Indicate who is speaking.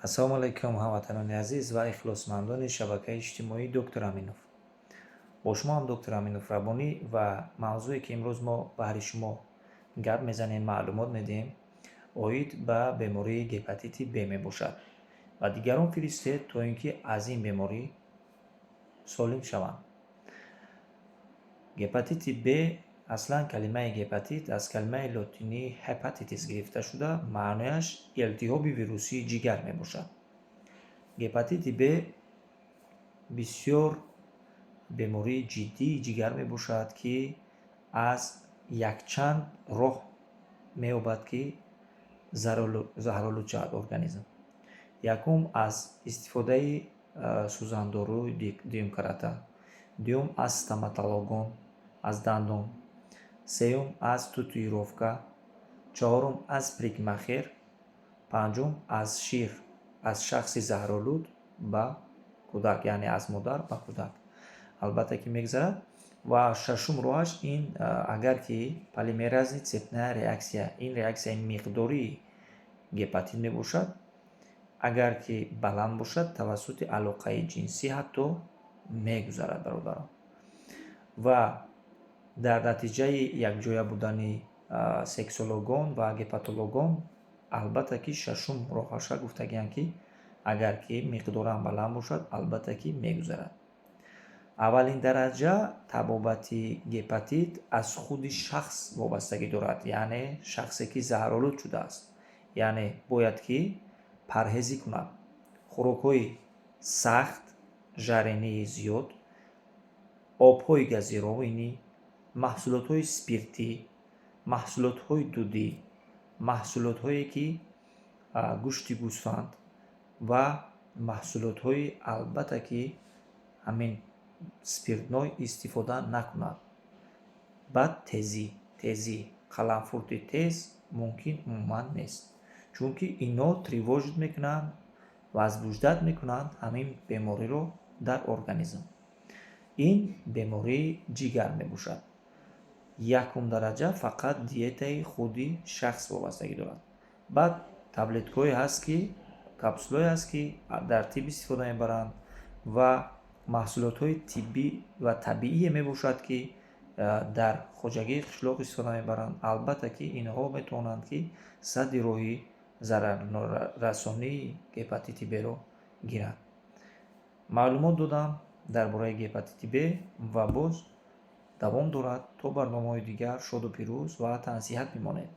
Speaker 1: ассалому алайкум ҳамватанони азиз ва ихлосмандони шабакаи иҷтимоии доктор Аминов. Бо шумоам доктор Аминов Раббонӣ ва мавзӯе ки имрӯз мо баҳри шумо гап мезанем, маълумот медиҳем, оид ба бемории гепатити Б мебошад ва дигарон фиристед то ин ки аз ин беморӣ солим шаванд. Гепатити Б аслан калимаи гепатит аз калимаи лотинии hepatitis гирифта шуда маънояш илтиҳоби вирусии ҷигар мебошад. Гепатити Б бисёр бемории ҷиддии ҷигар мебошад ки аз якчанд роҳ меёбад ки заҳролуд шавад организм. Якум аз истифодаи сӯзандорӯи диюмкарата, дуюм аз стоматологон, аз дандон, сеюм аз татуировка, чаҳорум аз прикмахер, панҷум аз шир аз шахси заҳролуд ба кӯдак, яъне аз модар ба кӯдак албатта ки мегзарад. Ва шашум роҳаш ин агар ки полимеразни цепная реаксия, ин реаксияи миқдории гепатит мебошад, агар ки баланд бошад тавассути алоқаи ҷинсӣ ҳатто мегузарад бародарон. Ва дар натиҷаи якҷоя будани сексологон ва гепатологон албатта ки шашум роҳаша гуфтагиям ки агар ки миқдоран баланд бошад албатта ки мегузарад. Аввалин дараҷа табобати гепатит аз худи шахс вобастагӣ дорад, яъне шахсе ки заҳролуд шудааст, яъне бояд ки парҳезӣ кунад, хӯрокҳои сахт, жарении зиёд, обҳои газировинӣ, маҳсулотҳои спиртӣ, маҳсулотҳои дудӣ, маҳсулотҳое ки гӯшти гӯсфанд ва маҳсулотҳои албатта ки ҳамин спиртной истифода накунад. Баъд тезӣ, қаламфурти тез мумкин умуман нест, чунки ино тривожид мекунанд, вазбуждат мекунанд ҳамин бемориро дар организм. Ин бемории ҷигар мебошад. Якум дараҷа фақат диетаи худи шахс вобастагӣ дорад. Баъд таблеткое ҳаст ки капсулое ҳаст ки дар тиб истифода мебаранд ва маҳсулотҳои тиббӣ ва табиие мебошад ки дар хоҷагии қишлоқ истифода мебаранд. Албатта ки инҳо метавонанд ки садди роҳи зараррасонии гепатити Б-ро гиранд. маълумот додам дар бораи гепатити Б ва боз давом дорад. То барномаҳои дигар шоду пирӯз ва тансиҳат бимонед.